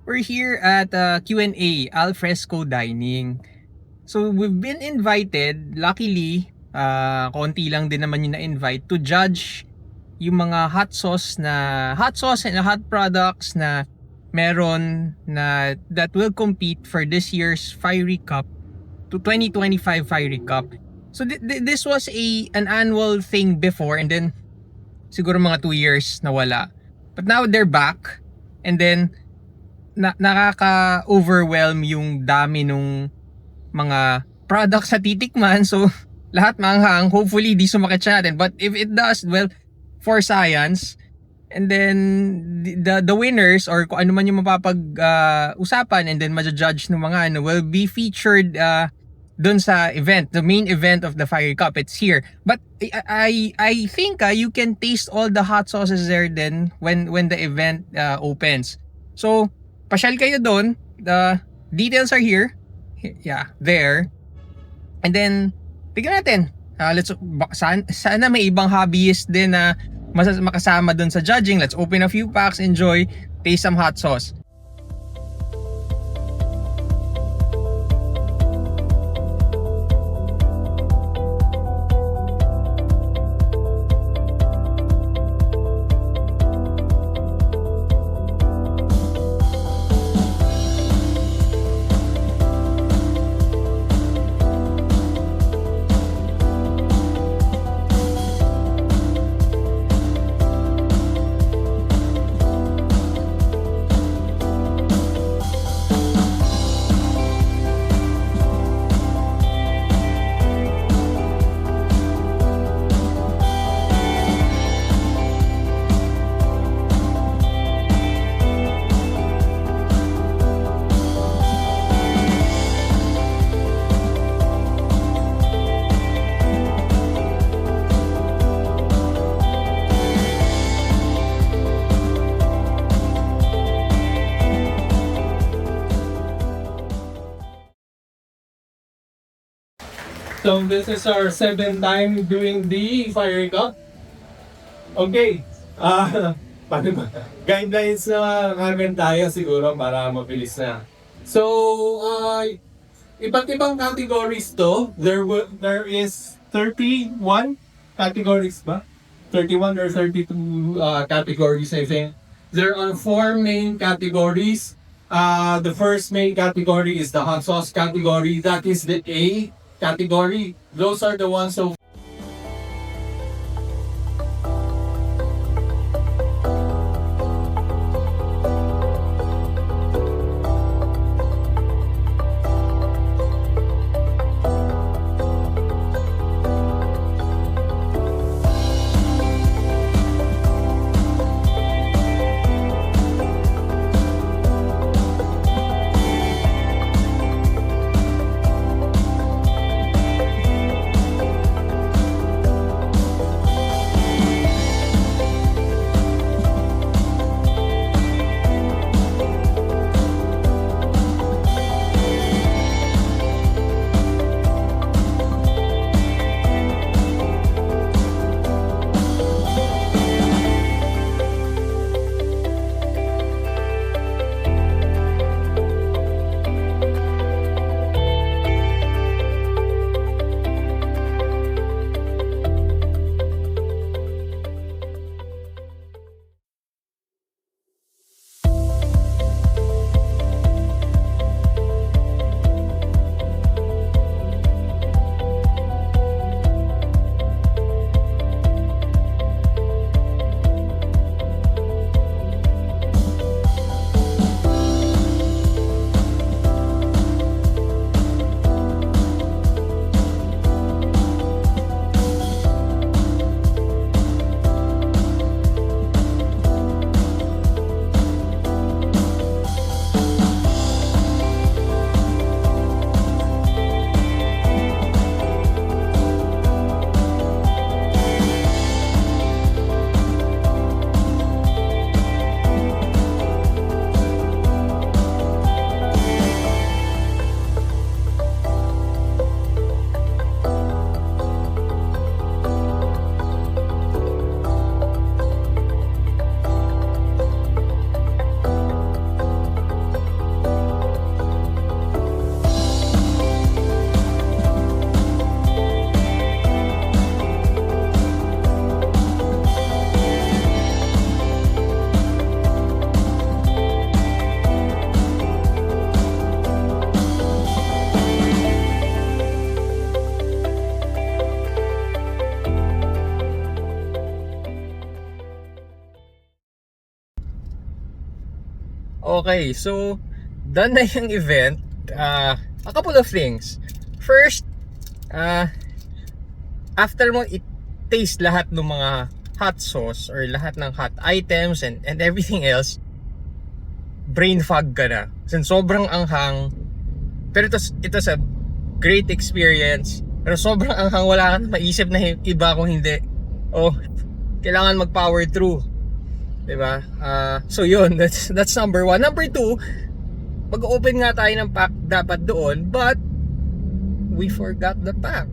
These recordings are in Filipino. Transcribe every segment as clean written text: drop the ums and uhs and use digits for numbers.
We're here at Q&A, Alfresco Dining. So we've been invited, luckily, konti lang din naman yung na-invite to judge yung mga hot sauce and hot products na meron na that will compete for this year's Fiery Cup to 2025 Fiery Cup. So this was an annual thing before, and then siguro mga 2 years nawala. But now they're back, and then nakaka-overwhelm yung dami nung mga products sa titikman. So lahat manghang, hopefully di sumakit siya natin, but if it does, well, for science. And then the winners, or kung ano man yung mapapag-usapan and then ma-judge ng mga will be featured dun sa event, the main event of the Fiery Cup. It's here. But I think you can taste all the hot sauces there then when the event opens. So pasyal kayo doon. The details are here. Yeah, there. And then tignan natin. Sana may ibang hobbyist din na makasama doon sa judging. Let's open a few packs, enjoy, taste some hot sauce. So this is our 7th time doing the Fiery Cup. Okay. Paano ba? Guidelines na namin tayo siguro para mabilis na. So, iba't ibang categories to. There is 31 categories ba? 31 or 32 categories, I think. There are 4 main categories. The first main category is the hot sauce category. That is the A category. Those are the ones so Okay, so done na yung event. A couple of things. First, after mo i-taste lahat ng mga hot sauce or lahat ng hot items and everything else, brain fog ka na. Since sobrang anghang, pero it was a great experience. Pero sobrang anghang, wala ka na maisip na iba kung hindi. Oh, kailangan mag-power through. Diba? So yun, that's number one. Number two, mag-open nga tayo ng pack dapat doon, but we forgot the pack.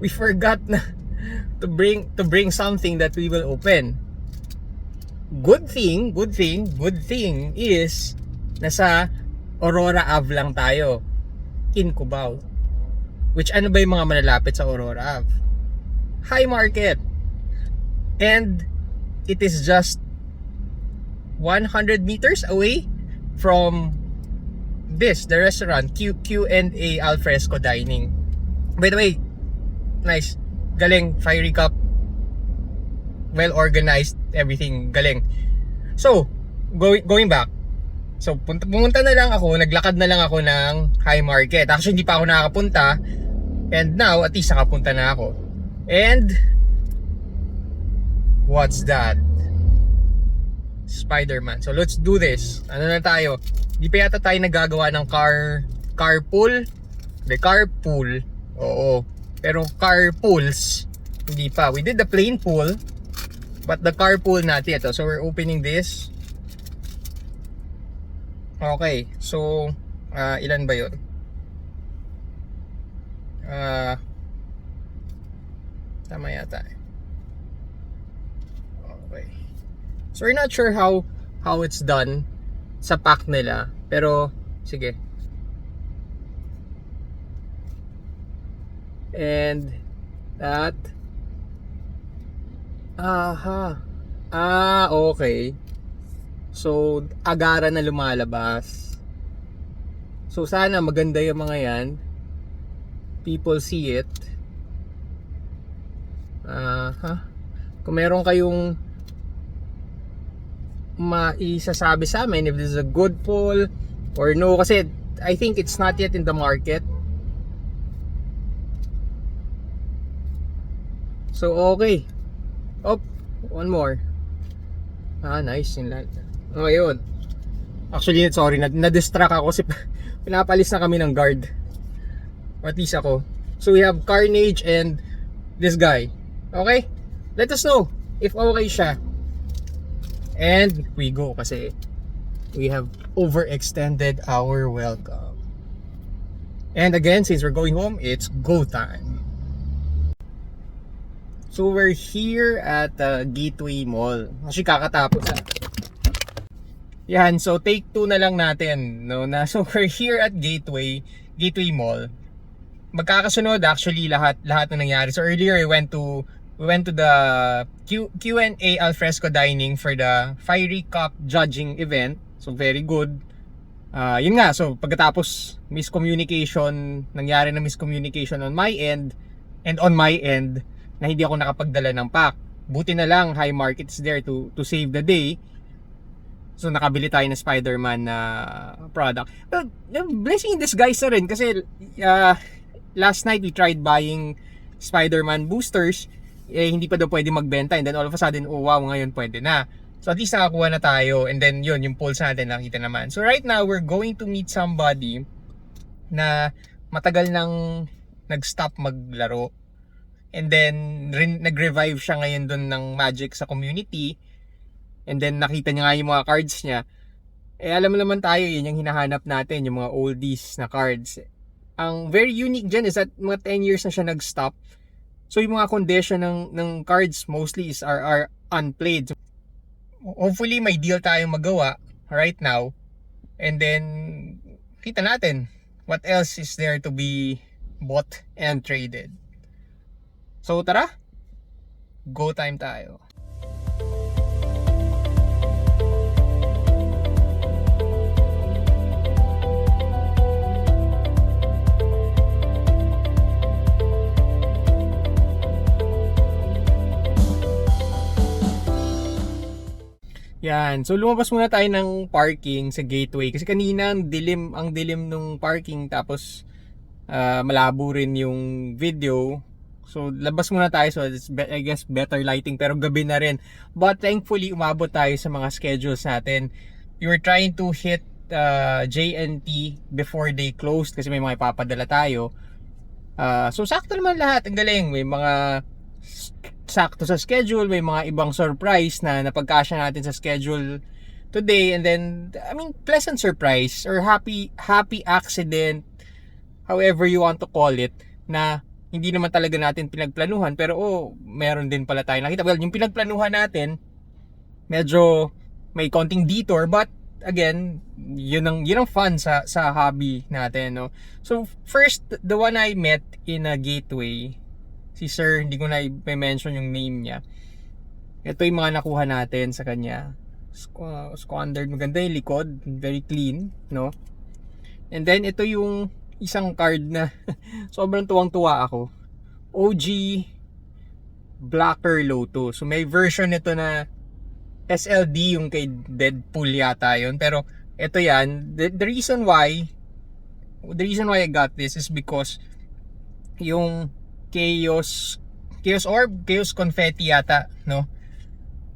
We forgot na to bring something that we will open. Good thing is nasa Aurora Ave lang tayo, in Cubao. Which ano ba yung mga malalapit sa Aurora Ave? High Market. And it is just 100 meters away from the restaurant, Q&A Alfresco Dining. By the way, nice. Galing, Fiery Cup. Well organized, everything. Galing. So, going back. So, pumunta na lang ako, naglakad na lang ako ng High Market. Actually, hindi pa ako nakakapunta. And now, at least nakapunta na ako. And what's that? Spider-Man. So let's do this. Ano na tayo? Hindi pa yata tayo nagagawa ng carpool. The carpool. Oo. Pero carpools, hindi pa. We did the plane pool, but the carpool natin ito. So we're opening this. Okay. So ilan ba 'yon? Tama yata. Okay. So we're not sure how it's done sa pack nila, pero sige. And that okay. So agara na lumalabas. So sana maganda yung mga yan. People see it. Kung meron kayong maisasabi sa amin if this is a good poll or no, kasi I think it's not yet in the market. So okay. Oh, one more. Nice yun lahat. Oh, yun. Actually, sorry, na-distract ako kasi pinapalis na kami ng guard. Or at least ako. So we have Carnage and this guy. Okay? Let us know if okay siya. And we go kasi we have overextended our welcome. And again, since we're going home, it's go time. So we're here at Gateway Mall. Actually kakatapos. Yan, so take 2 na lang natin, no? So we're here at Gateway Mall. Magkakasunod actually lahat ng nangyari. So earlier we went to the Q&A Alfresco Dining for the Fiery Cup judging event. So very good. Yun nga, so pagkatapos nangyari na miscommunication on my end and on my end na hindi ako nakapagdala ng pack. Buti na lang High Market is there to save the day. So nakabili tayo ng Spider-Man na product. But blessing in disguise na rin kasi last night we tried buying Spider-Man boosters, hindi pa daw pwede magbenta, and then all of a sudden, oh wow, ngayon pwede na. So at least nakakuha na tayo, and then yun, yung pulse natin nakita naman. So right now, we're going to meet somebody na matagal nang nag-stop maglaro, and then nag-revive siya ngayon dun ng Magic sa community, and then nakita niya nga yung mga cards niya. Alam mo naman tayo, yun yung hinahanap natin, yung mga oldies na cards. Ang very unique dyan is that mga 10 years na siya nag-stop. So yung mga condition ng cards mostly are unplayed. Hopefully may deal tayong magawa right now. And then kita natin what else is there to be bought and traded. So tara, go time tayo. Yan. So lumabas muna tayo ng parking sa gateway kasi kanina ang dilim nung parking tapos malabo rin yung video. So labas muna tayo, so it's I guess better lighting pero gabi na rin. But thankfully umabot tayo sa mga schedules natin. We were trying to hit JNT before they closed kasi may mga ipapadala tayo. So sakto naman lahat, ang galing. May mga sakto sa schedule, may mga ibang surprise na napagkasya natin sa schedule today, and then I mean pleasant surprise or happy accident, however you want to call it, na hindi naman talaga natin pinagplanuhan pero meron din pala tayo nakita. Well, yung pinagplanuhan natin medyo may konting detour, but again, yun ang fun sa hobby natin, no? So first, the one I met in a gateway, si Sir, hindi ko na i-mention yung name niya. Ito yung mga nakuha natin sa kanya. Squandered, maganda yung likod, very clean, no? And then ito yung isang card na sobrang tuwang-tuwa ako. OG Blacker Loto. So may version nito na SLD, yung kay Deadpool yata yun. Pero ito yan, the reason why I got this is because yung Chaos Orb, Chaos Confetti yata, no?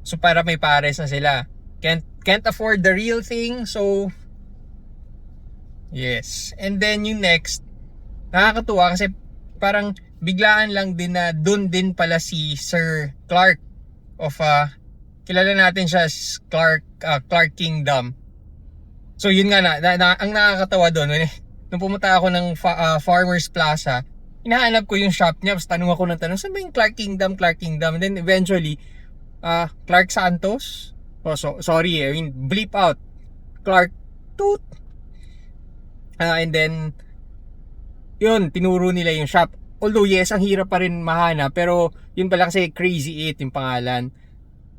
So para may pares na sila. Can't afford the real thing, so yes. And then yung next, nakakatuwa kasi parang biglaan lang din na dun din pala si Sir Clark of kilala natin siya as Clark Kingdom. So yun nga ang nakakatawa doon, nung pumunta ako ng Farmers Plaza, hinahanap ko yung shop niya, tapos tanong ako ng tanong, saan ba yung Clark Kingdom? And then eventually, Clark Santos, sorry, I mean, bleep out, Clark Toot. And then, yun, tinuro nila yung shop. Although yes, ang hirap pa rin mahanap, pero yun pala kasi Crazy 8 yung pangalan.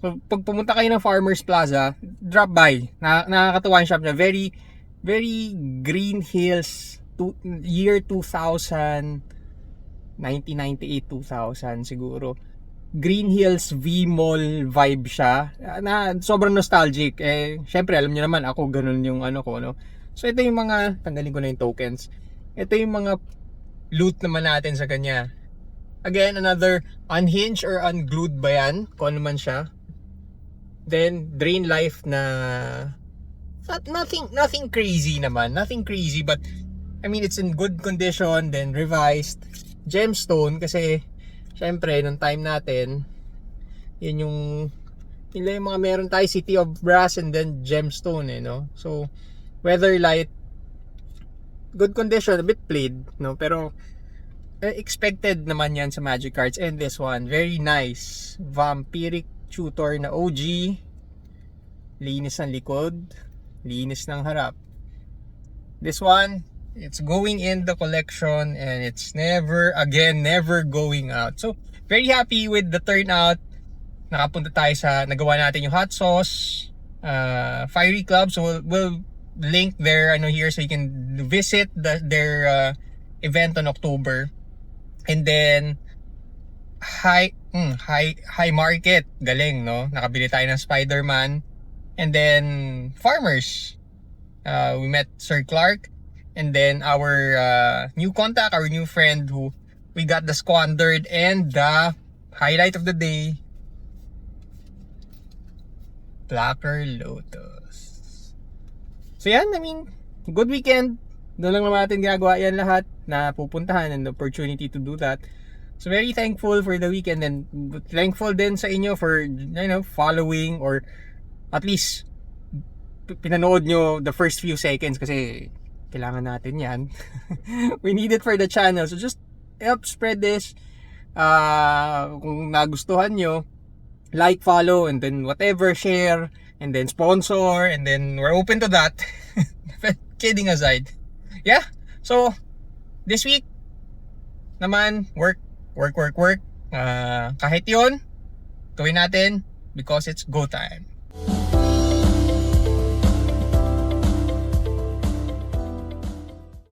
So, pag pumunta kayo ng Farmers Plaza, drop by. Nakakatuwa yung shop niya. Very, very Green Hills, year 2000, 1998-2000 siguro. Green Hills V-Mall vibe siya. Na sobrang nostalgic. Syempre, alam niyo naman, ako ganun yung ano ko, no? So, ito yung mga, tanggalin ko na yung tokens. Ito yung mga loot naman natin sa kanya. Again, another unhinged or unglued ba yan? Kung ano man siya. Then, Drain Life na nothing crazy naman. Nothing crazy, but I mean, it's in good condition. Then, revised. Gemstone, kasi syempre, nung time natin, yun yung mga meron tayo, City of Brass and then Gemstone, no? So, Weatherlight, good condition, a bit played, no? Pero expected naman yan sa Magic Cards. And this one, very nice, Vampiric Tutor na OG, linis ng likod, linis ng harap. This one, it's going in the collection and it's never going out. So, very happy with the turnout. Nakapunta tayo nagawa natin yung hot sauce, Fiery Club. So, we'll link their here so you can visit their event on October. And then, High Market. Galing, no? Nakabili tayo ng Spider-Man. And then, Farmers. We met Sir Clark. And then our new contact, our new friend who we got the Squandered, and the highlight of the day, Blacker Lotus. So yan, I mean, good weekend. Doon lang naman natin ginagawa yan lahat na pupuntahan and the opportunity to do that. So very thankful for the weekend and thankful din sa inyo for following or at least pinanood nyo the first few seconds kasi kailangan natin yan. We need it for the channel. So just help spread this. Kung nagustuhan nyo, like, follow, and then whatever, share, and then sponsor, and then we're open to that. Kidding aside. Yeah. So, this week naman, work. Kahit yun, gawin natin because it's go time.